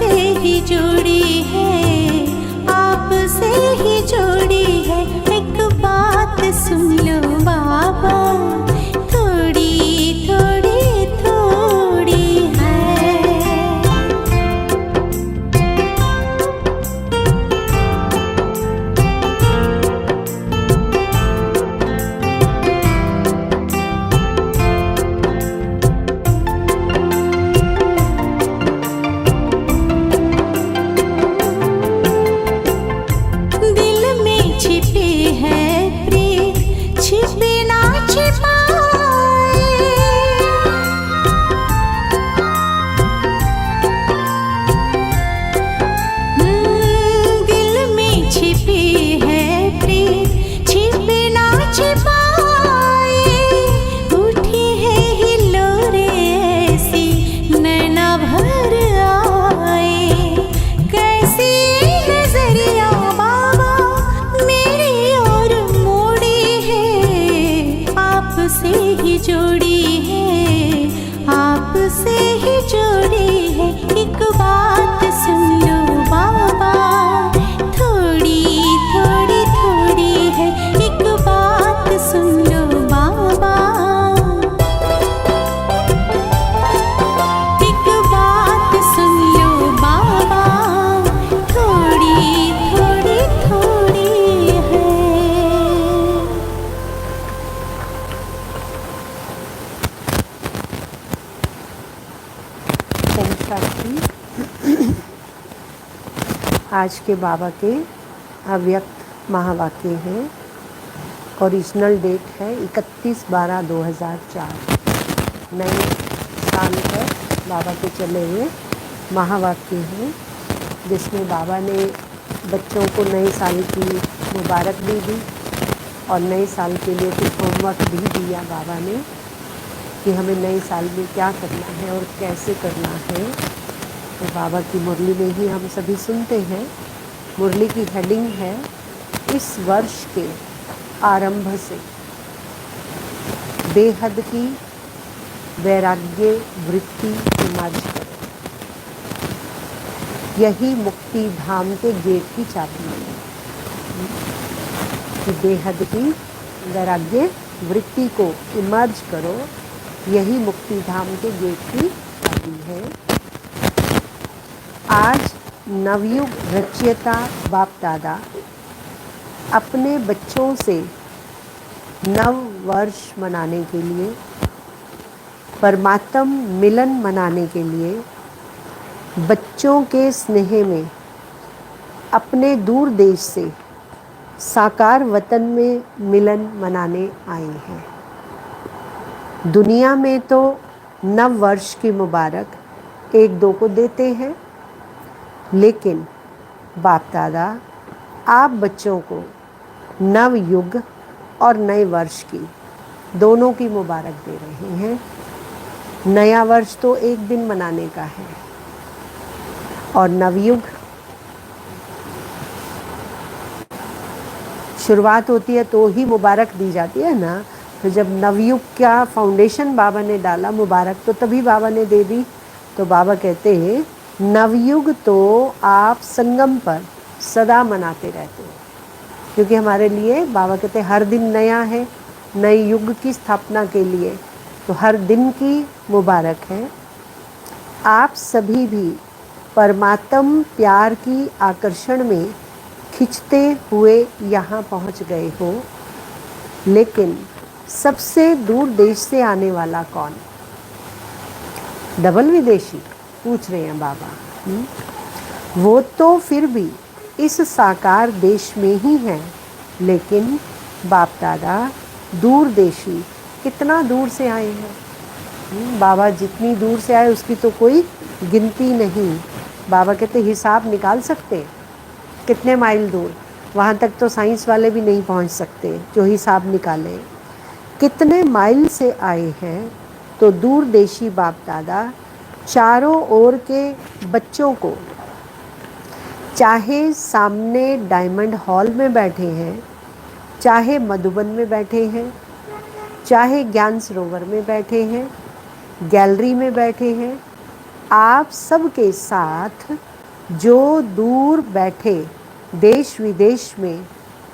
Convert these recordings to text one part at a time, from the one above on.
आपसे ही जुड़ी है, आपसे ही जुड़ी है। एक बात सुन लो बाबा, थोड़ी थोड़ी थोड़ी है। दिल में छिपी है प्रीत, छिपे ना छिपाए। दिल में छिपी है प्रीत, छिपे ना छिपाए। उठी है हिलोरे ऐसी नैना भर आए। कैसी नजरिया बाबा मेरी ओर मोड़ी है, आपसे ही जोड़ी है, आपसे ही जोड़ी है। एक बात सुन लो बाबा, थोड़ी थोड़ी थोड़ी है। एक बात सुन लो बाबा, एक बात सुन लो बाबा, थोड़ी थोड़ी थोड़ी है। आज के बाबा के अव्यक्त महावाक्य हैं। ओरिजिनल डेट है 31/12/2004। नए साल है बाबा के चले हुए महावाक्य हैं, जिसमें बाबा ने बच्चों को नए साल की मुबारक भी दी और नए साल के लिए कुछ होमवर्क भी दिया बाबा ने कि हमें नए साल में क्या करना है और कैसे करना है। तो बाबा की मुरली में ही हम सभी सुनते हैं। मुरली की हेडिंग है, इस वर्ष के आरंभ से बेहद की वैराग्य वृत्ति इमर्ज करो। यही मुक्ति धाम के गेट की चाबी है कि बेहद की वैराग्य वृत्ति को इमर्ज करो। यही मुक्ति धाम के गेट की चाबी है। आज नवयुग रचयिता बाप दादा अपने बच्चों से नव वर्ष मनाने के लिए, परमात्म मिलन मनाने के लिए, बच्चों के स्नेह में अपने दूर देश से साकार वतन में मिलन मनाने आए हैं। दुनिया में तो नव वर्ष की मुबारक 1-2 को देते हैं, लेकिन बाप दादा आप बच्चों को नव युग और नए वर्ष की दोनों की मुबारक दे रहे हैं। नया वर्ष तो एक दिन मनाने का है और नवयुग शुरुआत होती है तो ही मुबारक दी जाती है ना। तो जब नवयुग का फाउंडेशन बाबा ने डाला, मुबारक तो तभी बाबा ने दे दी। तो बाबा कहते हैं नवयुग तो आप संगम पर सदा मनाते रहते हो, क्योंकि हमारे लिए बाबा कहते हैं हर दिन नया है, नए युग की स्थापना के लिए तो हर दिन की मुबारक है। आप सभी भी परमात्म प्यार की आकर्षण में खिंचते हुए यहाँ पहुँच गए हो, लेकिन सबसे दूर देश से आने वाला कौन? डबल विदेशी पूछ रहे हैं बाबा। वो तो फिर भी इस साकार देश में ही हैं, लेकिन बाप दादा दूर देशी कितना दूर से आए हैं। बाबा जितनी दूर से आए उसकी तो कोई गिनती नहीं। बाबा कहते हिसाब निकाल सकते कितने माइल दूर, वहाँ तक तो साइंस वाले भी नहीं पहुँच सकते जो हिसाब निकालें। कितने माइल से आए हैं। तो दूर देशी बाप दादा चारों ओर के बच्चों को, चाहे सामने डायमंड हॉल में बैठे हैं, चाहे मधुबन में बैठे हैं, चाहे ज्ञान सरोवर में बैठे हैं, गैलरी में बैठे हैं, आप सबके साथ जो दूर बैठे देश विदेश में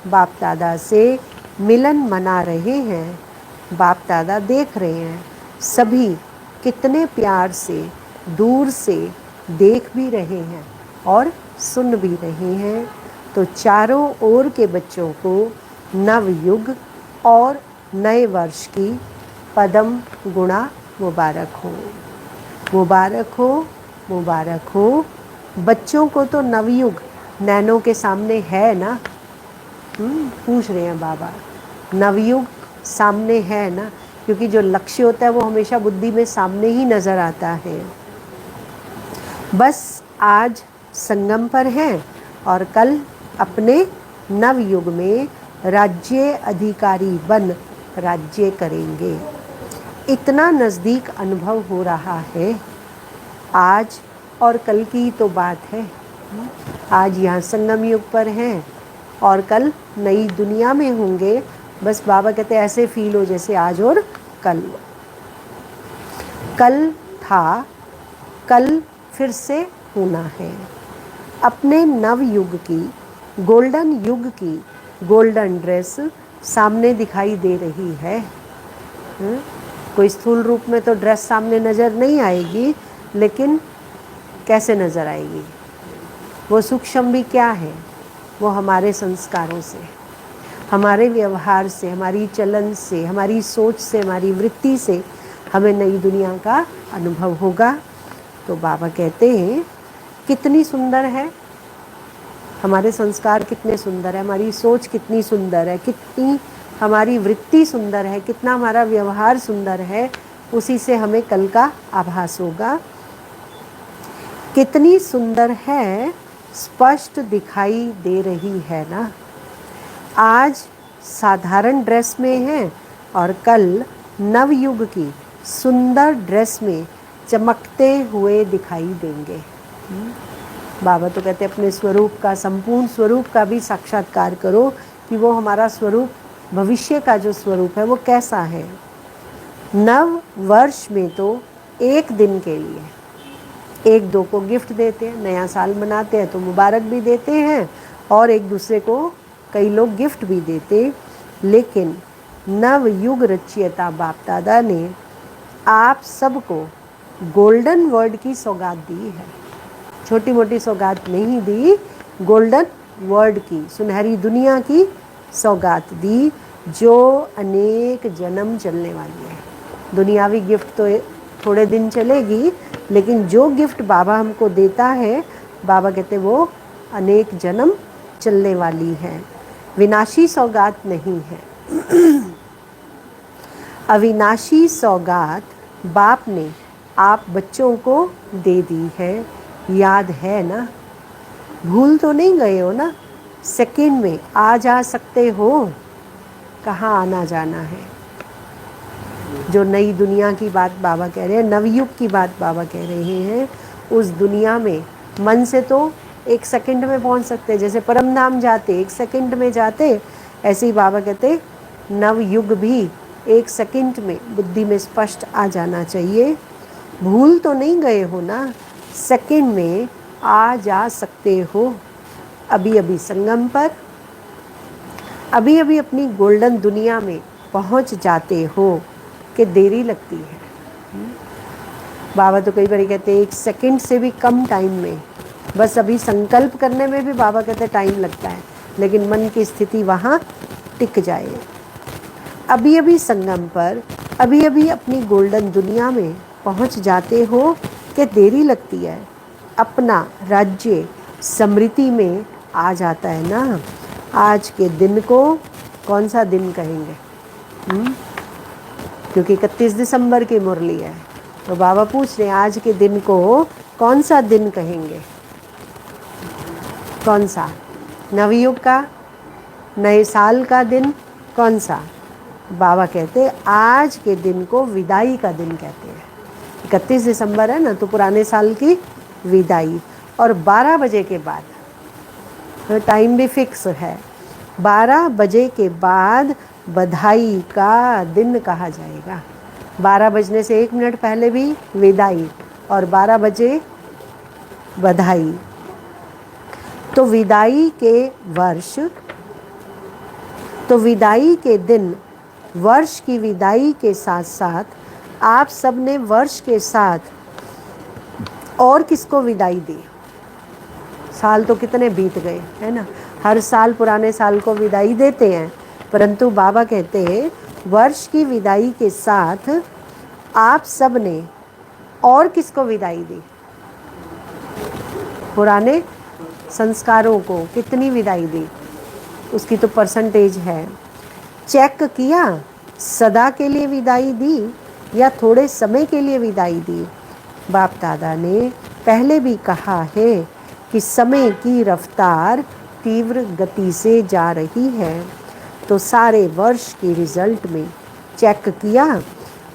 बाप दादा से मिलन मना रहे हैं, बाप दादा देख रहे हैं, सभी कितने प्यार से दूर से देख भी रहे हैं और सुन भी रहे हैं। तो चारों ओर के बच्चों को नवयुग और नए वर्ष की पदम गुणा मुबारक हो, मुबारक हो, मुबारक हो। बच्चों को तो नवयुग नैनों के सामने है ना, पूछ रहे हैं बाबा, नवयुग सामने है ना, क्योंकि जो लक्ष्य होता है वो हमेशा बुद्धि में सामने ही नज़र आता है। बस आज संगम पर हैं और कल अपने नवयुग में राज्य अधिकारी बन राज्य करेंगे। इतना नज़दीक अनुभव हो रहा है। आज और कल की तो बात है। आज यहाँ संगम युग पर हैं और कल नई दुनिया में होंगे। बस बाबा कहते हैं ऐसे फील हो जैसे आज और कल था, कल फिर से होना है। अपने नव युग की, गोल्डन युग की गोल्डन ड्रेस सामने दिखाई दे रही है। कोई स्थूल रूप में तो ड्रेस सामने नज़र नहीं आएगी, लेकिन कैसे नज़र आएगी? वो सूक्ष्म भी क्या है? वो हमारे संस्कारों से, हमारे व्यवहार से, हमारी चलन से, हमारी सोच से, हमारी वृत्ति से हमें नई दुनिया का अनुभव होगा। तो बाबा कहते हैं कितनी सुंदर है हमारे संस्कार, कितने सुंदर है हमारी सोच, कितनी सुंदर है, कितनी हमारी वृत्ति सुंदर है, कितना हमारा व्यवहार सुंदर है। उसी से हमें कल का आभास होगा। कितनी सुंदर है, स्पष्ट दिखाई दे रही है ना। आज साधारण ड्रेस में हैं और कल नवयुग की सुंदर ड्रेस में चमकते हुए दिखाई देंगे। बाबा तो कहते हैं अपने स्वरूप का, संपूर्ण स्वरूप का भी साक्षात्कार करो कि वो हमारा स्वरूप, भविष्य का जो स्वरूप है वो कैसा है। नव वर्ष में तो एक दिन के लिए एक दो को गिफ्ट देते हैं, नया साल मनाते हैं तो मुबारक भी देते हैं और एक दूसरे को कई लोग गिफ्ट भी देते। लेकिन नव युग रचयिता बाप दादा ने आप सबको गोल्डन वर्ड की सौगात दी है। छोटी मोटी सौगात नहीं दी, गोल्डन वर्ड की, सुनहरी दुनिया की सौगात दी, जो अनेक जन्म चलने वाली है। दुनियावी गिफ्ट तो थोड़े दिन चलेगी, लेकिन जो गिफ्ट बाबा हमको देता है, बाबा कहते वो अनेक जन्म चलने वाली है। विनाशी सौगात नहीं है। अविनाशी सौगात बाप ने आप बच्चों को दे दी है। याद है ना? भूल तो नहीं गए हो ना? सेकंड में आ जा सकते हो। कहाँ आना जाना है? जो नई दुनिया की बात बाबा कह रहे हैं, नवयुग की बात बाबा कह रहे हैं, उस दुनिया में मन से तो एक सेकंड में पहुंच सकते, जैसे परम धाम जाते एक सेकंड में जाते, ऐसे ही बाबा कहते नवयुग भी एक सेकंड में बुद्धि में स्पष्ट आ जाना चाहिए। भूल तो नहीं गए हो ना? सेकंड में आ जा सकते हो। अभी अभी संगम पर, अभी अभी अपनी गोल्डन दुनिया में पहुंच जाते हो कि देरी लगती है। बाबा तो कई बार कहते हैं एक सेकंड से भी कम टाइम में, बस अभी संकल्प करने में भी बाबा कहते टाइम लगता है, लेकिन मन की स्थिति वहाँ टिक जाए। अभी अभी संगम पर, अभी अभी अपनी गोल्डन दुनिया में पहुँच जाते हो कि देरी लगती है। अपना राज्य समृद्धि में आ जाता है ना। आज के दिन को कौन सा दिन कहेंगे? क्योंकि 31 दिसंबर की मुरली है, तो बाबा पूछ रहे हैं आज के दिन को कौन सा दिन कहेंगे? कौन सा? नवयुग का, नए साल का दिन कौन सा? बाबा कहते आज के दिन को विदाई का दिन कहते हैं। 31 दिसंबर है ना, तो पुराने साल की विदाई। और 12 बजे के बाद, तो टाइम भी फिक्स है, 12 बजे के बाद बधाई का दिन कहा जाएगा। 12 बजने से 1 मिनट पहले भी विदाई और 12 बजे बधाई। तो विदाई के दिन वर्ष की विदाई के साथ साथ आप सब ने वर्ष के साथ और किसको विदाई दी? साल तो कितने बीत गए, है ना। हर साल पुराने साल को विदाई देते हैं, परंतु बाबा कहते हैं वर्ष की विदाई के साथ आप सब ने और किसको विदाई दी? पुराने संस्कारों को कितनी विदाई दी, उसकी तो परसेंटेज है। चेक किया, सदा के लिए विदाई दी या थोड़े समय के लिए विदाई दी? बाप दादा ने पहले भी कहा है कि समय की रफ्तार तीव्र गति से जा रही है। तो सारे वर्ष के रिजल्ट में चेक किया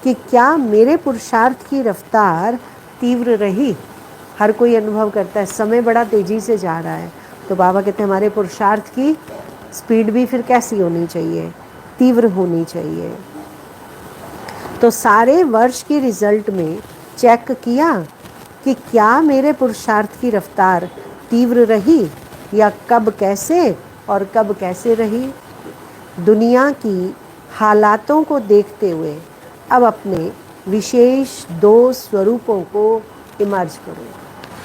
कि क्या मेरे पुरुषार्थ की रफ्तार तीव्र रही? हर कोई अनुभव करता है समय बड़ा तेज़ी से जा रहा है, तो बाबा कहते हैं हमारे पुरुषार्थ की स्पीड भी फिर कैसी होनी चाहिए? तीव्र होनी चाहिए। तो सारे वर्ष की रिजल्ट में चेक किया कि क्या मेरे पुरुषार्थ की रफ्तार तीव्र रही या कब कैसे रही। दुनिया की हालातों को देखते हुए अब अपने विशेष 2 स्वरूपों को इमर्ज करो।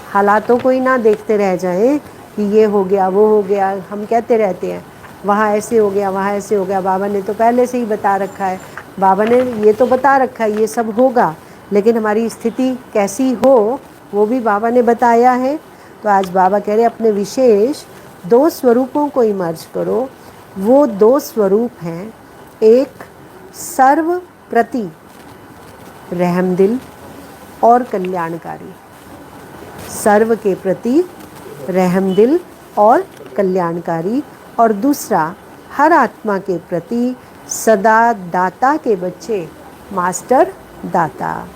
हालातों को ही ना देखते रह जाएं कि ये हो गया वो हो गया। हम कहते रहते हैं वहाँ ऐसे हो गया वहाँ ऐसे हो गया, बाबा ने तो पहले से ही बता रखा है, बाबा ने ये तो बता रखा है ये सब होगा, लेकिन हमारी स्थिति कैसी हो वो भी बाबा ने बताया है। तो आज बाबा कह रहे हैं अपने विशेष 2 स्वरूपों को इमर्ज करो। वो 2 स्वरूप हैं, एक सर्व प्रति रहमदिल और कल्याणकारी, सर्व के प्रति रहमदिल और कल्याणकारी, और दूसरा हर आत्मा के प्रति सदा दाता के बच्चे, मास्टर दाता।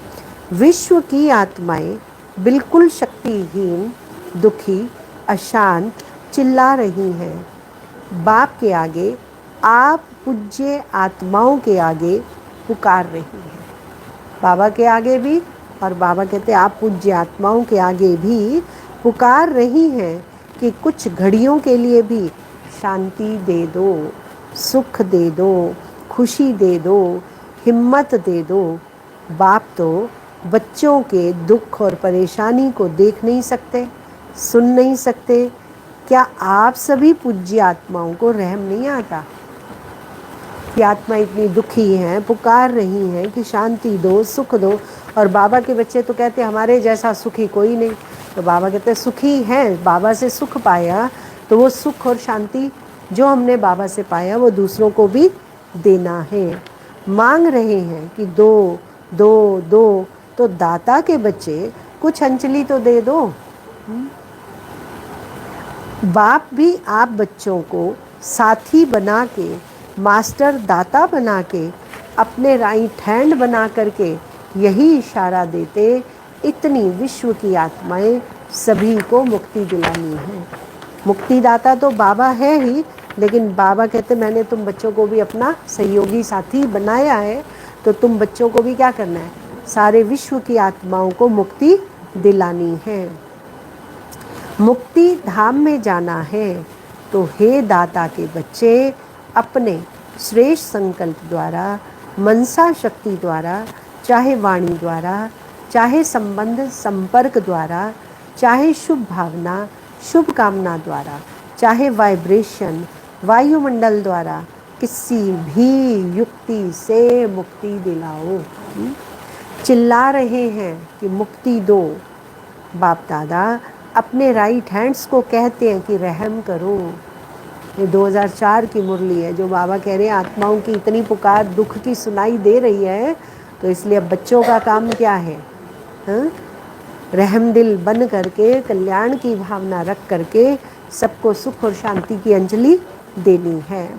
विश्व की आत्माएं बिल्कुल शक्तिहीन, दुखी, अशांत चिल्ला रही हैं। बाप के आगे, आप पूज्य आत्माओं के आगे पुकार रही हैं। बाबा के आगे भी, और बाबा कहते हैं आप पूज्य आत्माओं के आगे भी पुकार रही हैं कि कुछ घड़ियों के लिए भी शांति दे दो, सुख दे दो, खुशी दे दो, हिम्मत दे दो। बाप तो बच्चों के दुख और परेशानी को देख नहीं सकते, सुन नहीं सकते। क्या आप सभी पूज्य आत्माओं को रहम नहीं आता कि आत्मा इतनी दुखी हैं, पुकार रही हैं कि शांति दो, सुख दो, और बाबा के बच्चे तो कहते हैं हमारे जैसा सुखी कोई नहीं। तो बाबा कहते हैं सुखी हैं, बाबा से सुख पाया, तो वो सुख और शांति जो हमने बाबा से पाया वो दूसरों को भी देना है। मांग रहे हैं कि दो दो दो, तो दाता के बच्चे कुछ अंजलि तो दे दो। बाप भी आप बच्चों को साथी बना के, मास्टर दाता बना के, अपने राइट हैंड बना करके यही इशारा देते, इतनी विश्व की आत्माएं सभी को मुक्ति दिलानी है। मुक्तिदाता तो बाबा है ही, लेकिन बाबा कहते मैंने तुम बच्चों को भी अपना सहयोगी साथी बनाया है, तो तुम बच्चों को भी क्या करना है, सारे विश्व की आत्माओं को मुक्ति दिलानी है। मुक्ति धाम में जाना है, तो हे दाता के बच्चे अपने श्रेष्ठ संकल्प द्वारा, मनसा शक्ति द्वारा, चाहे वाणी द्वारा, चाहे संबंध संपर्क द्वारा, चाहे शुभ भावना शुभ कामना द्वारा, चाहे वाइब्रेशन वायुमंडल द्वारा, किसी भी युक्ति से मुक्ति दिलाओ। चिल्ला रहे हैं कि मुक्ति दो। बाप दादा अपने राइट हैंड्स को कहते हैं कि रहम करो। ये 2004 की मुरली है जो बाबा कह रहे हैं आत्माओं की इतनी पुकार दुख की सुनाई दे रही है, तो इसलिए अब बच्चों का काम क्या है, रहमदिल बन करके, कल्याण की भावना रख करके सबको सुख और शांति की अंजलि देनी है।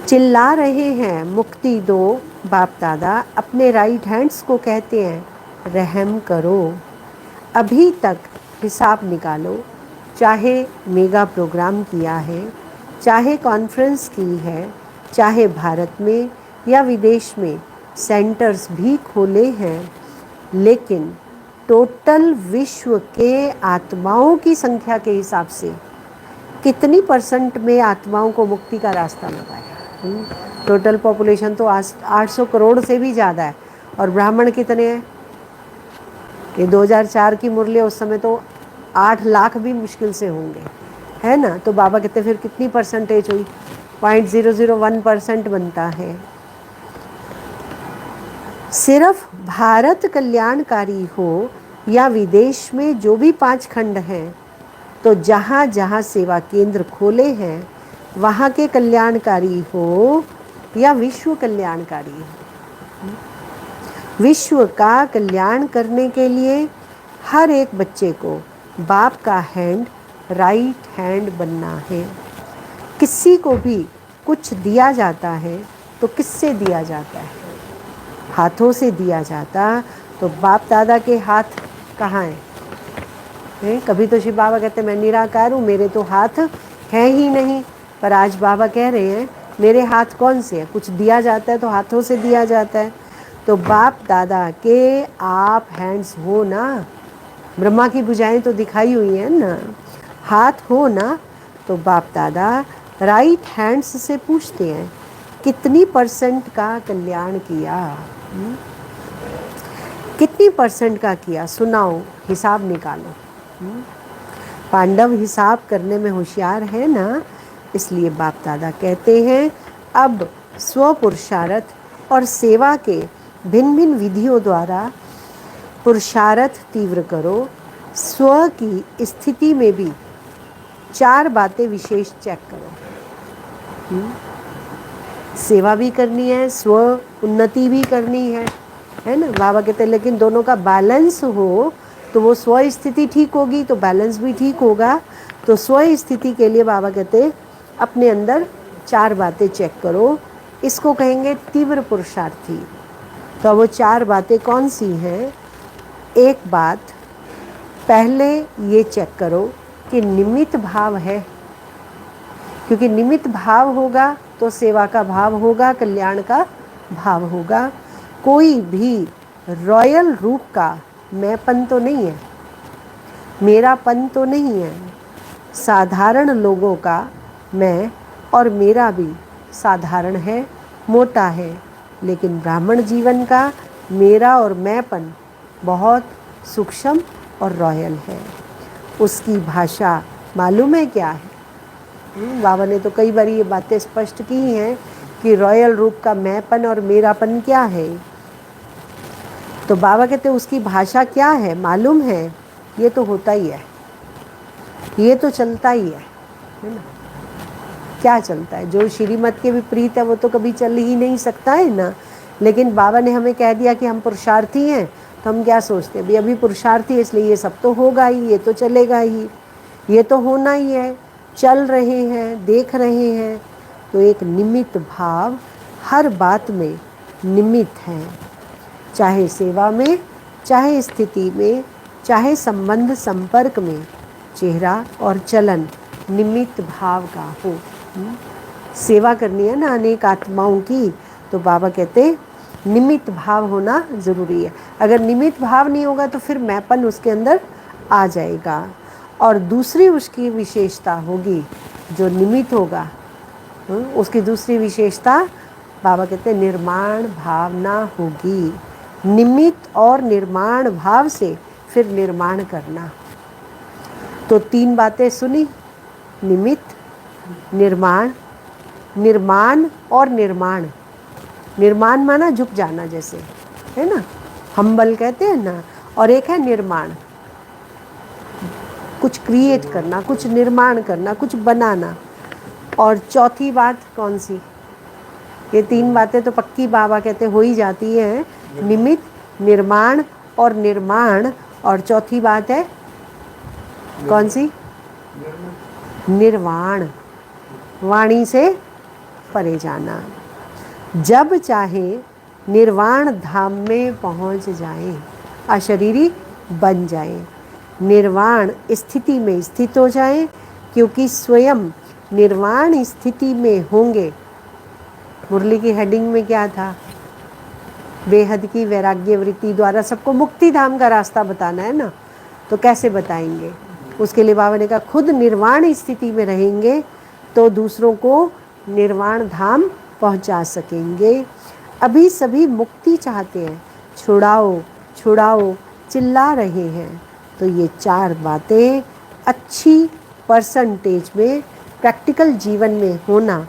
चिल्ला रहे हैं मुक्ति दो। बाप दादा अपने राइट हैंड्स को कहते हैं रहम करो। अभी तक हिसाब निकालो, चाहे मेगा प्रोग्राम किया है, चाहे कॉन्फ्रेंस की है, चाहे भारत में या विदेश में सेंटर्स भी खोले हैं, लेकिन टोटल विश्व के आत्माओं की संख्या के हिसाब से कितनी परसेंट में आत्माओं को मुक्ति का रास्ता बताया? टोटल पॉपुलेशन तो 800 करोड़ से भी ज़्यादा है, और ब्राह्मण कितने हैं? ये 2004 की मुरली, उस समय तो 8 लाख भी मुश्किल से होंगे, है ना। तो बाबा कहते फिर कितनी परसेंटेज हुई? 0.001% बनता है। सिर्फ भारत कल्याणकारी हो या विदेश में जो भी 5 खंड हैं, तो जहाँ जहाँ सेवा केंद्र खोले हैं वहाँ के कल्याणकारी हो या विश्व कल्याणकारी हो, विश्व का कल्याण करने के लिए हर एक बच्चे को बाप का हैंड, राइट हैंड बनना है। किसी को भी कुछ दिया जाता है तो किससे दिया जाता है? हाथों से दिया जाता। तो बाप दादा के हाथ कहाँ हैं? कभी तो शिव बाबा कहते मैं निराकार हूँ, मेरे तो हाथ हैं ही नहीं, पर आज बाबा कह रहे हैं मेरे हाथ कौन से हैं? कुछ दिया जाता है तो हाथों से दिया जाता है। तो बाप दादा के आप हैंड्स हो ना, ब्रह्मा की भुजाएं तो दिखाई हुई हैं ना, हाथ हो ना, तो बाप दादा राइट हैंड्स से पूछते हैं कितनी परसेंट का कल्याण किया, कितनी परसेंट का किया, सुनाओ, हिसाब निकालो। पांडव हिसाब करने में होशियार है ना, इसलिए बाप दादा कहते हैं अब स्व पुरुषार्थ और सेवा के भिन्न भिन्न विधियों द्वारा पुरुषार्थ तीव्र करो। स्व की स्थिति में भी 4 बातें विशेष चेक करो। सेवा भी करनी है, स्व उन्नति भी करनी है ना। बाबा कहते हैं लेकिन दोनों का बैलेंस हो तो वो स्व स्थिति ठीक होगी तो बैलेंस भी ठीक होगा। तो स्व स्थिति के लिए बाबा कहते अपने अंदर 4 बातें चेक करो, इसको कहेंगे तीव्र पुरुषार्थी। तो वो 4 बातें कौन सी हैं? एक बात, पहले ये चेक करो कि निमित्त भाव है, क्योंकि निमित्त भाव होगा तो सेवा का भाव होगा, कल्याण का भाव होगा। कोई भी रॉयल रूप का मैंपन तो नहीं है, मेरापन तो नहीं है। साधारण लोगों का मैं और मेरा भी साधारण है, मोटा है, लेकिन ब्राह्मण जीवन का मेरा और मैंपन बहुत सूक्ष्म और रॉयल है। उसकी भाषा मालूम है क्या है? बाबा ने तो कई बार ये बातें स्पष्ट की हैं कि रॉयल रूप का मैंपन और मेरापन क्या है। तो बाबा कहते उसकी भाषा क्या है मालूम है? ये तो होता ही है, ये तो चलता ही है ना। क्या चलता है? जो श्रीमत के विपरीत है वो तो कभी चल ही नहीं सकता है ना। लेकिन बाबा ने हमें कह दिया कि हम पुरुषार्थी हैं, तो हम क्या सोचते हैं? अभी पुरुषार्थी है इसलिए ये सब तो होगा ही, ये तो चलेगा ही, ये तो होना ही है। चल रहे हैं, देख रहे हैं, तो एक निमित्त भाव हर बात में निमित्त है, चाहे सेवा में, चाहे स्थिति में, चाहे संबंध संपर्क में, चेहरा और चलन निमित्त भाव का हो। सेवा करनी है ना अनेक आत्माओं की, तो बाबा कहते निमित्त भाव होना ज़रूरी है। अगर निमित्त भाव नहीं होगा तो फिर मैंपन उसके अंदर आ जाएगा। और दूसरी उसकी विशेषता होगी, जो निमित्त होगा उसकी दूसरी विशेषता बाबा कहते निर्माण भावना होगी। निमित्त और निर्माण भाव से फिर निर्माण करना। तो 3 बातें सुनी, निमित्त, निर्माण, निर्माण और निर्माण। निर्माण माना झुक जाना जैसे, है ना, हम्बल कहते हैं ना। और एक है निर्माण, कुछ क्रिएट करना, कुछ निर्माण करना, कुछ बनाना। और चौथी बात कौन सी? ये 3 बातें तो पक्की बाबा कहते हो ही जाती हैं, निमित्त, निर्माण और निर्माण। और चौथी बात है कौन सी? निर्वाण, वाणी से परे जाना। जब चाहे निर्वाण धाम में पहुंच जाएं, अशरीरी बन जाएं, निर्वाण स्थिति में स्थित हो जाएं, क्योंकि स्वयं निर्वाण स्थिति में होंगे। मुरली की हेडिंग में क्या था? बेहद की वैराग्य वृत्ति द्वारा सबको मुक्ति धाम का रास्ता बताना है ना। तो कैसे बताएंगे? उसके लिए बाबा ने कहा खुद निर्वाण स्थिति में रहेंगे तो दूसरों को निर्वाण धाम पहुंचा सकेंगे। अभी सभी मुक्ति चाहते हैं, छुड़ाओ छुड़ाओ चिल्ला रहे हैं। तो ये 4 बातें अच्छी परसेंटेज में प्रैक्टिकल जीवन में होना,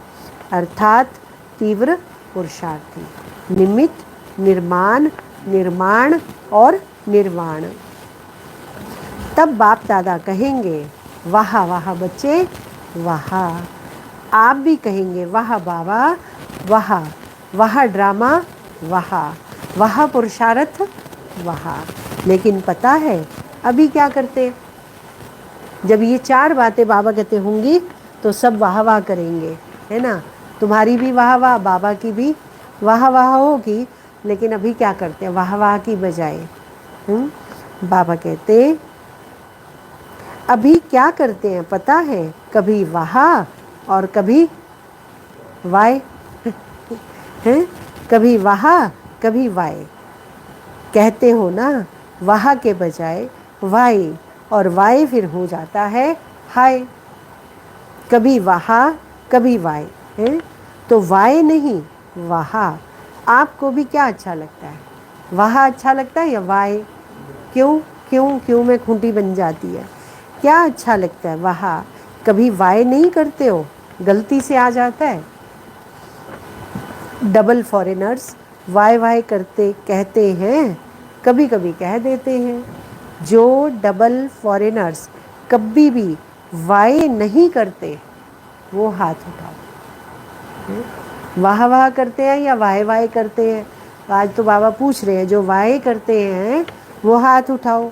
अर्थात तीव्र पुरुषार्थी, निमित्त, निर्माण, निर्माण और निर्वाण। तब बाप दादा कहेंगे वाह वाह बच्चे वाह। आप भी कहेंगे वाह बाबा वाह, वाह ड्रामा वाह, वाह पुरुषार्थ वाह। लेकिन पता है अभी क्या करते, जब ये 4 बातें बाबा कहते होंगी तो सब वाह वाह करेंगे, है ना। तुम्हारी भी वाह वाह, बाबा की भी वाह वाह होगी। लेकिन अभी क्या करते हैं, वाह वाह की बजाय बाबा कहते अभी क्या करते हैं पता है, कभी वाह और कभी वाय हैं, कभी वाह कभी वाय। कहते हो ना वाह के बजाय वाय, और वाय फिर हो जाता है हाय। कभी वाह कभी वाय है, तो वाय नहीं वाह। आपको भी क्या अच्छा लगता है, वाह अच्छा लगता है या वाय? क्यों क्यों क्यों में खूंटी बन जाती है। क्या अच्छा लगता है, वाह। कभी वाय नहीं करते हो, गलती से आ जाता है। डबल फॉरेनर्स वाय वाय करते कहते हैं, कभी कभी कह देते हैं। जो डबल फॉरेनर्स कभी भी वाय नहीं करते वो हाथ उठाओ। वाह वाह करते हैं या वाय वाय करते हैं? आज तो बाबा पूछ रहे हैं जो वाय करते हैं वो हाथ उठाओ।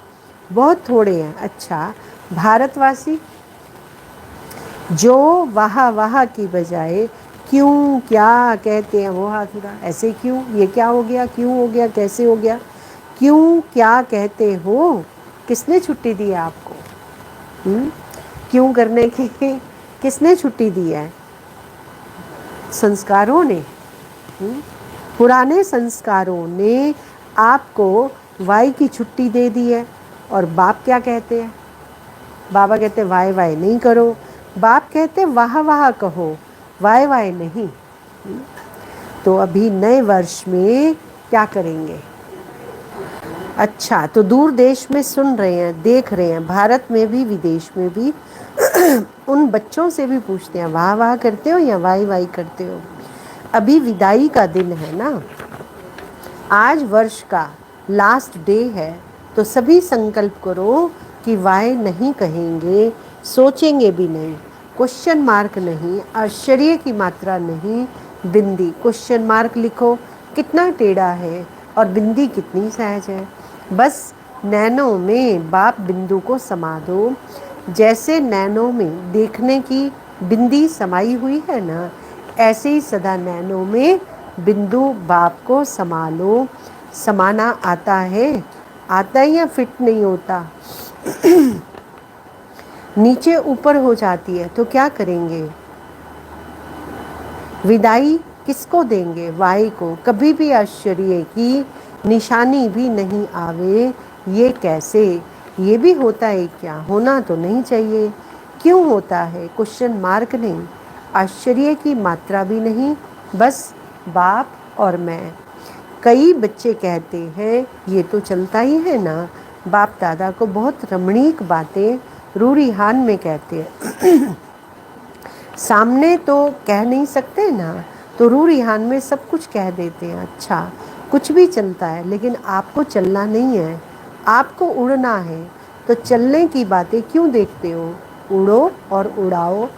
बहुत थोड़े हैं। अच्छा, भारतवासी जो वाह वाह की बजाय क्यों क्या कहते हैं वो हाथ उठा। ऐसे क्यों, ये क्या हो गया, क्यों हो गया, कैसे हो गया, क्यों क्या कहते हो, किसने छुट्टी दी है आपको? क्यों करने की किसने छुट्टी दी है? संस्कारों ने, पुराने संस्कारों ने आपको वाई की छुट्टी दे दी है। और बाप क्या कहते हैं? बाबा कहते वाय वाय नहीं करो, बाप कहते वाह वाह कहो, वाय वाय नहीं। तो अभी नए वर्ष में क्या करेंगे? अच्छा, तो दूर देश में सुन रहे हैं, देख रहे हैं, भारत में भी विदेश में भी उन बच्चों से भी पूछते हैं वाह वाह करते हो या वाई वाई करते हो? अभी विदाई का दिन है ना, आज वर्ष का लास्ट डे है, तो सभी संकल्प करो कि वाय नहीं कहेंगे, सोचेंगे भी नहीं, क्वेश्चन मार्क नहीं, आश्चर्य की मात्रा नहीं, बिंदी क्वेश्चन मार्क लिखो कितना टेढ़ा है और बिंदी कितनी सहज है। बस नैनों में बाप बिंदु को समा दो। जैसे नैनों में देखने की बिंदी समाई हुई है ना, ऐसे ही सदा नैनों में बिंदु बाप को समा लो। समाना आता है, आता है या फिट नहीं होता? नीचे ऊपर हो जाती है तो क्या करेंगे? विदाई किसको देंगे? वाई को। कभी भी आश्चर्य की निशानी भी नहीं आवे, ये कैसे? ये भी होता है क्या? होना तो नहीं चाहिए। क्यों होता है? क्वेश्चन मार्क नहीं, आश्चर्य की मात्रा भी नहीं, बस बाप और मैं। कई बच्चे कहते हैं ये तो चलता ही है ना। बाप दादा को बहुत रमणीक बातें रूरिहान में कहते हैं सामने तो कह नहीं सकते ना, तो रूरिहान में सब कुछ कह देते हैं। अच्छा, कुछ भी चलता है, लेकिन आपको चलना नहीं है, आपको उड़ना है। तो चलने की बातें क्यों देखते हो? उड़ो और उड़ाओ।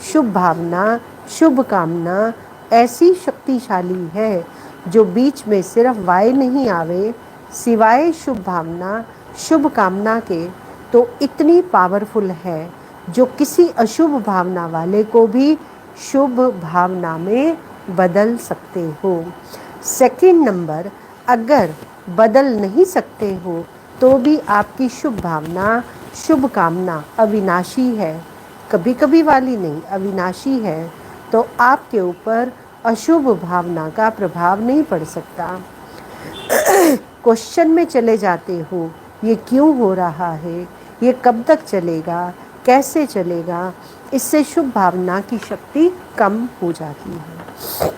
शुभ भावना, शुभ कामना ऐसी शक्तिशाली है जो बीच में सिर्फ वाय नहीं आवे, सिवाय शुभ भावना शुभ कामना के तो इतनी पावरफुल है जो किसी अशुभ भावना वाले को भी शुभ भावना में बदल सकते हो। सेकंड नंबर, अगर बदल नहीं सकते हो तो भी आपकी शुभ भावना शुभ कामना अविनाशी है, कभी कभी वाली नहीं, अविनाशी है। तो आपके ऊपर अशुभ भावना का प्रभाव नहीं पड़ सकता। क्वेश्चन में चले जाते हो, ये क्यों हो रहा है, ये कब तक चलेगा, कैसे चलेगा, इससे शुभ भावना की शक्ति कम हो जाती है।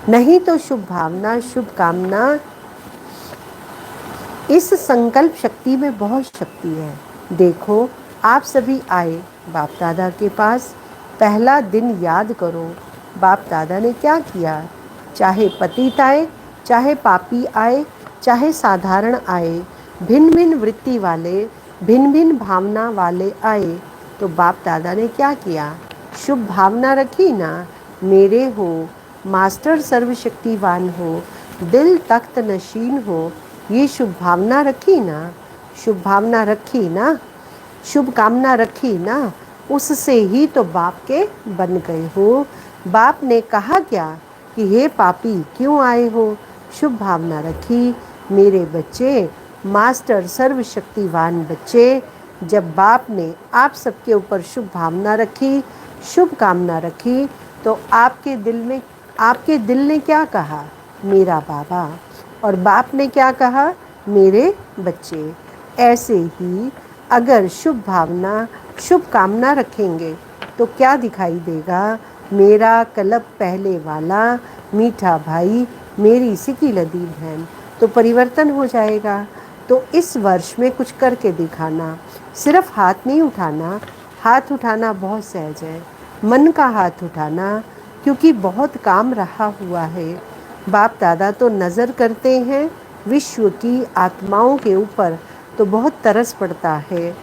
नहीं तो शुभ भावना, शुभ कामना, इस संकल्प शक्ति में बहुत शक्ति है। देखो, आप सभी आए बाप दादा के पास, पहला दिन याद करो बाप दादा ने क्या किया। चाहे पतित आए, चाहे पापी आए, चाहे साधारण आए, भिन्न भिन्न वृत्ति वाले, भिन्न भिन्न भावना वाले आए, तो बाप दादा ने क्या किया, शुभ भावना रखी ना। मेरे हो, मास्टर सर्वशक्तिवान हो, दिल तख्त नशीन हो, ये शुभ भावना रखी ना, शुभ भावना रखी ना, शुभ कामना रखी ना, उससे ही तो बाप के बन गए हो। बाप ने कहा क्या कि हे पापी क्यों आए हो, शुभ भावना रखी। मेरे बच्चे, मास्टर सर्वशक्तिवान बच्चे, जब बाप ने आप सबके ऊपर शुभ भावना रखी, शुभ कामना रखी, तो आपके दिल ने क्या कहा, मेरा बाबा। और बाप ने क्या कहा, मेरे बच्चे। ऐसे ही अगर शुभ भावना, शुभ कामना रखेंगे तो क्या दिखाई देगा, मेरा कलब पहले वाला मीठा भाई, मेरी सिकी लदी बहन, तो परिवर्तन हो जाएगा। तो इस वर्ष में कुछ करके दिखाना, सिर्फ हाथ नहीं उठाना। हाथ उठाना बहुत सहज है, मन का हाथ उठाना, क्योंकि बहुत काम रहा हुआ है। बाप दादा तो नज़र करते हैं विश्व की आत्माओं के ऊपर, तो बहुत तरस पड़ता है।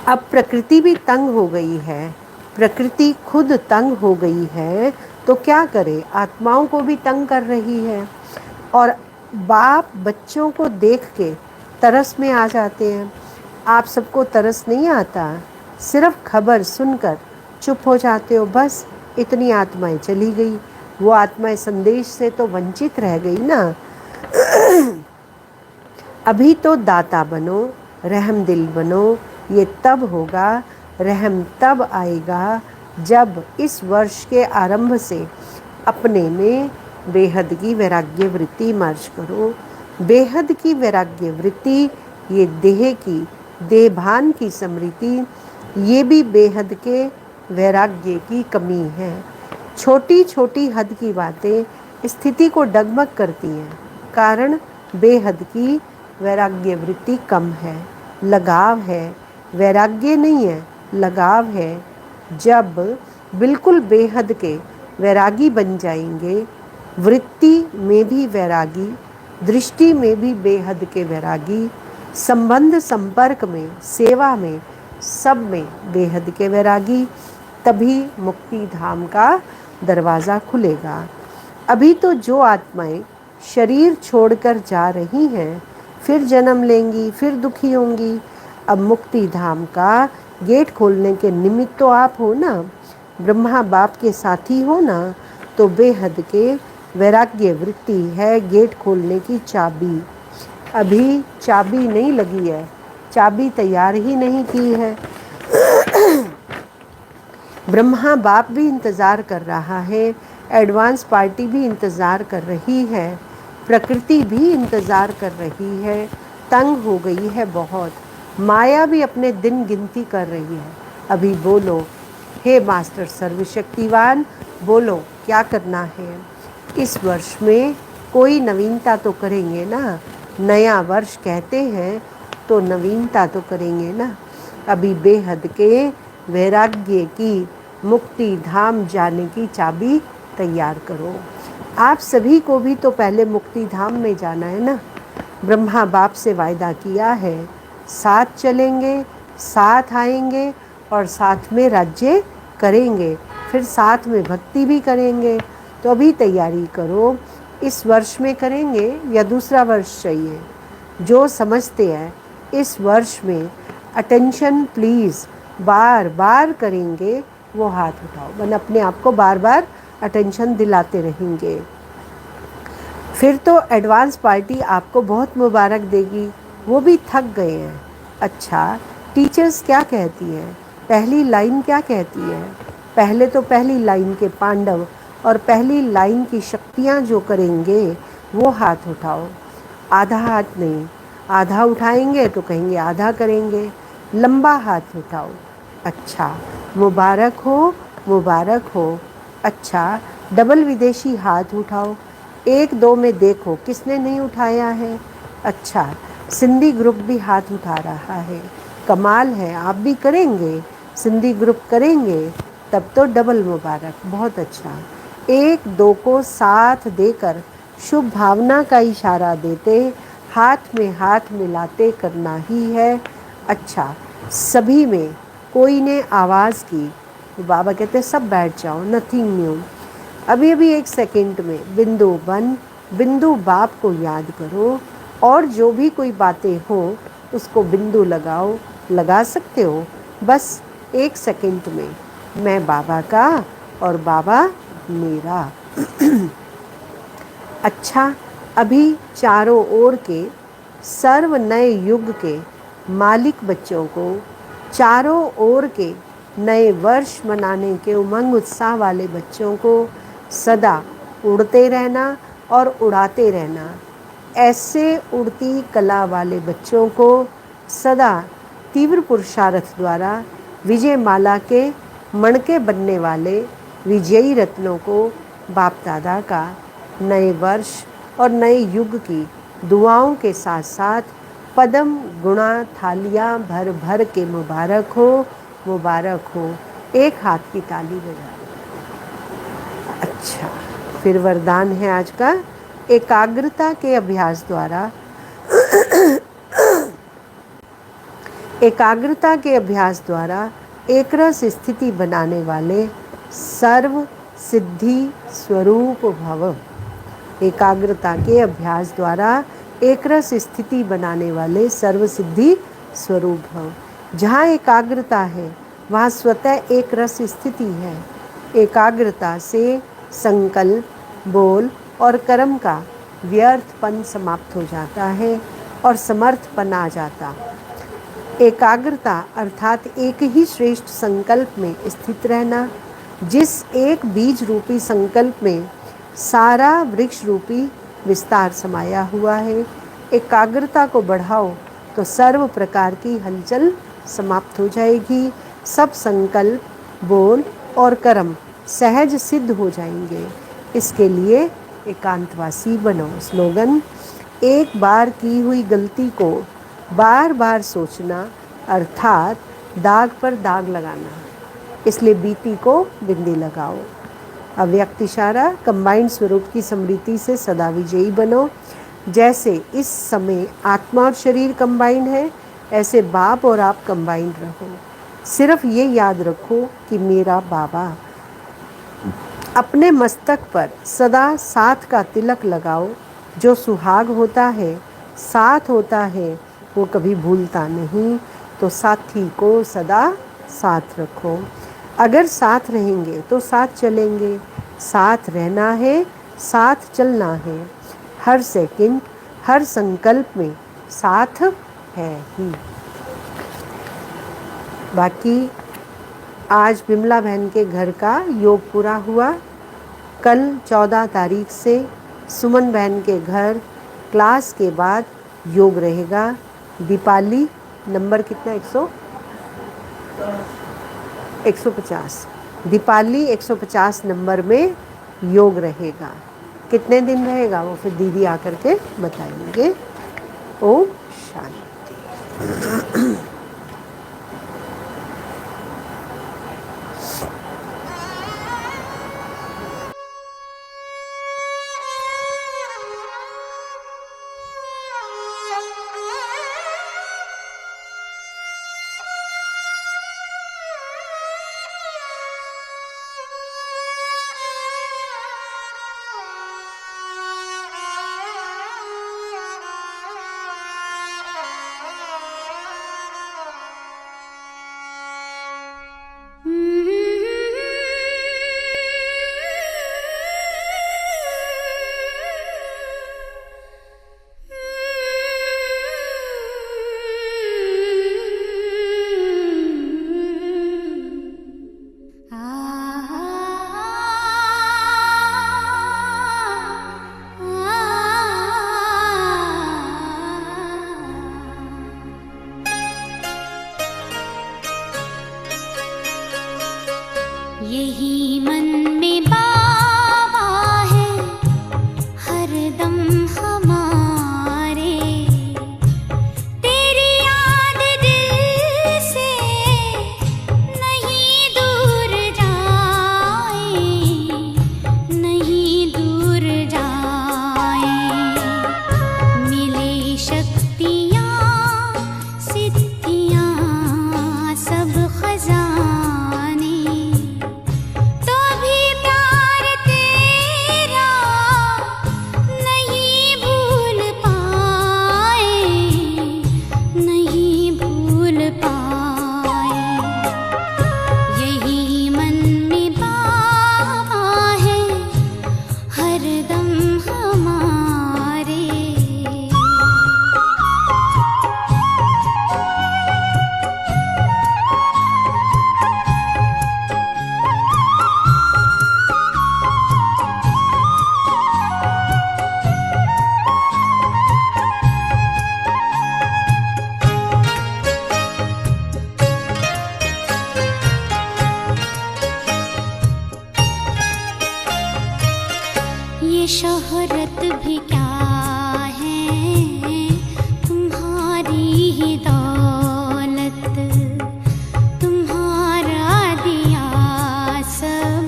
अब प्रकृति भी तंग हो गई है, प्रकृति खुद तंग हो गई है, तो क्या करे, आत्माओं को भी तंग कर रही है। और बाप बच्चों को देख के तरस में आ जाते हैं। आप सबको तरस नहीं आता, सिर्फ खबर सुनकर चुप हो जाते हो, बस इतनी आत्माएं चली गई। वो आत्माएं संदेश से तो वंचित रह गई ना। अभी तो दाता बनो, रहम दिल बनो, ये तब होगा, रहम तब आएगा जब इस वर्ष के आरंभ से अपने में बेहद की वैराग्य वृत्ति मर्ज करो। बेहद की वैराग्य वृत्ति, ये देह की, देहभान की स्मृति, ये भी बेहद के वैराग्य की कमी है। छोटी छोटी हद की बातें स्थिति को डगमग करती हैं, कारण बेहद की वैराग्य वृत्ति कम है, लगाव है, वैराग्य नहीं है, लगाव है। जब बिल्कुल बेहद के वैरागी बन जाएंगे, वृत्ति में भी वैरागी, दृष्टि में भी बेहद के वैरागी, संबंध संपर्क में, सेवा में, सब में बेहद के वैरागी, तभी मुक्ति धाम का दरवाज़ा खुलेगा। अभी तो जो आत्माएं शरीर छोड़कर जा रही हैं, फिर जन्म लेंगी, फिर दुखी होंगी। अब मुक्ति धाम का गेट खोलने के निमित्त तो आप हो ना, ब्रह्मा बाप के साथी हो ना, तो बेहद के वैराग्य वृत्ति है गेट खोलने की चाबी। अभी चाबी नहीं लगी है, चाबी तैयार ही नहीं की है। ब्रह्मा बाप भी इंतज़ार कर रहा है, एडवांस पार्टी भी इंतज़ार कर रही है, प्रकृति भी इंतज़ार कर रही है, तंग हो गई है बहुत। माया भी अपने दिन गिनती कर रही है। अभी बोलो, हे मास्टर सर्वशक्तिवान, बोलो क्या करना है। इस वर्ष में कोई नवीनता तो करेंगे ना, नया वर्ष कहते हैं तो नवीनता तो करेंगे ना। अभी बेहद के वैराग्य की, मुक्ति धाम जाने की चाबी तैयार करो। आप सभी को भी तो पहले मुक्ति धाम में जाना है ना। ब्रह्मा बाप से वायदा किया है, साथ चलेंगे, साथ आएंगे और साथ में राज्य करेंगे, फिर साथ में भक्ति भी करेंगे। तो अभी तैयारी करो, इस वर्ष में करेंगे या दूसरा वर्ष चाहिए। जो समझते हैं इस वर्ष में अटेंशन प्लीज़ बार बार करेंगे, वो हाथ उठाओ। मन अपने आप को बार बार अटेंशन दिलाते रहेंगे, फिर तो एडवांस पार्टी आपको बहुत मुबारक देगी। वो भी थक गए हैं। अच्छा, टीचर्स क्या कहती हैं, पहली लाइन क्या कहती है। पहले तो पहली लाइन के पांडव और पहली लाइन की शक्तियाँ जो करेंगे वो हाथ उठाओ। आधा हाथ नहीं, आधा उठाएंगे तो कहेंगे आधा करेंगे। लंबा हाथ उठाओ, अच्छा, मुबारक हो, मुबारक हो, अच्छा। डबल विदेशी हाथ उठाओ, 1 2 में देखो किसने नहीं उठाया है, अच्छा। सिंधी ग्रुप भी हाथ उठा रहा है, कमाल है, आप भी करेंगे, सिंधी ग्रुप करेंगे, तब तो डबल मुबारक, बहुत अच्छा। 1 2 को साथ देकर शुभ भावना का इशारा देते हाथ में हाथ मिलाते करना ही है, अच्छा। सभी में कोई ने आवाज़ की तो बाबा कहते सब बैठ जाओ, नथिंग न्यू। अभी अभी 1 सेकंड में बिंदु बन, बिंदु बाप को याद करो, और जो भी कोई बातें हो उसको बिंदु लगाओ, लगा सकते हो बस 1 सेकंड में, मैं बाबा का और बाबा मेरा। अच्छा, अभी चारों ओर के सर्व नए युग के मालिक बच्चों को, चारों ओर के नए वर्ष मनाने के उमंग उत्साह वाले बच्चों को सदा उड़ते रहना और उड़ाते रहना, ऐसे उड़ती कला वाले बच्चों को सदा तीव्र पुरुषार्थ द्वारा विजय माला के मणके बनने वाले विजयी रत्नों को बाप दादा का नए वर्ष और नए युग की दुआओं के साथ साथ पदम गुणा थालियाँ भर भर के मुबारक हो, मुबारक हो। एक हाथ की ताली बजा। अच्छा, फिर वरदान है आज का, एकाग्रता के अभ्यास द्वारा एकाग्रता के अभ्यास द्वारा एकरस स्थिति बनाने वाले सर्व सिद्धि स्वरूप भव। एकाग्रता के अभ्यास द्वारा एकरस स्थिति बनाने वाले सर्व सिद्धि स्वरूप भव। जहाँ एकाग्रता है वहाँ स्वतः एक रस स्थिति है। एकाग्रता से संकल्प, बोल और कर्म का व्यर्थपन समाप्त हो जाता है और समर्थपन आ जाता। एकाग्रता अर्थात एक ही श्रेष्ठ संकल्प में स्थित रहना, जिस एक बीज रूपी संकल्प में सारा वृक्ष रूपी विस्तार समाया हुआ है। एकाग्रता को बढ़ाओ तो सर्व प्रकार की हलचल समाप्त हो जाएगी, सब संकल्प, बोल और कर्म सहज सिद्ध हो जाएंगे। इसके लिए एकांतवासी बनो। स्लोगन, एक बार की हुई गलती को बार बार सोचना अर्थात दाग पर दाग लगाना, इसलिए बीती को बिंदी लगाओ। अव्यक्त इशारा, कंबाइंड स्वरूप की स्मृति से सदा विजयी बनो। जैसे इस समय आत्मा और शरीर कंबाइंड है, ऐसे बाप और आप कंबाइंड रहो। सिर्फ ये याद रखो कि मेरा बाबा। अपने मस्तक पर सदा साथ का तिलक लगाओ। जो सुहाग होता है, साथ होता है, वो कभी भूलता नहीं, तो साथी को सदा साथ रखो। अगर साथ रहेंगे तो साथ चलेंगे, साथ रहना है, साथ चलना है। हर सेकंड, हर संकल्प में साथ है ही। बाकी आज बिमला बहन के घर का योग पूरा हुआ। कल 14 तारीख से सुमन बहन के घर क्लास के बाद योग रहेगा। दीपाली नंबर कितना, 150, दीपाली 150 नंबर में योग रहेगा। कितने दिन रहेगा वो फिर दीदी आकर के बताएंगे। ओम शांति। यही मन में बाबा है हरदम हमारे। तेरी याद दिल से नहीं दूर जाए, नहीं दूर जाए। मिले शक्तियाँ सिद्धियाँ सब खजाने, तो भी प्यार तेरा नहीं भूल पाए, नहीं भूल पाए। यही मन में बाबा है हरदम हमारे। ये शोहरत भी क्या है, तुम्हारी ही दौलत, तुम्हारा दिया सब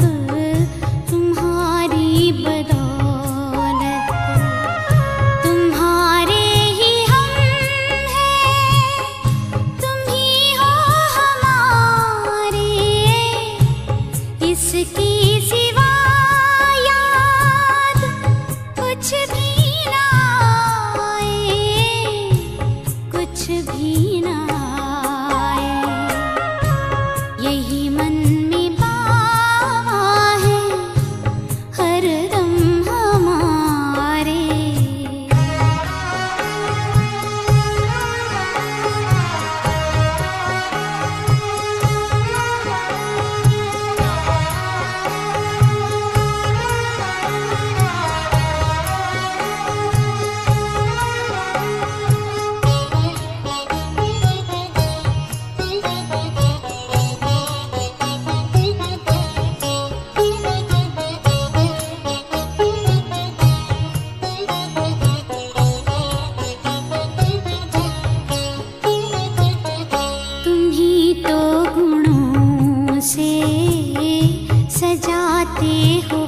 तुम्हारी बदौलत। तुम्हारे ही हम हैं, तुम ही हो हमारे। इसकी सिवा याद कुछ भी ना आए, कुछ भी ना आए। यही मन में बाबा है हरदम हमारे। तुम ही तो गुणों से सजाते हो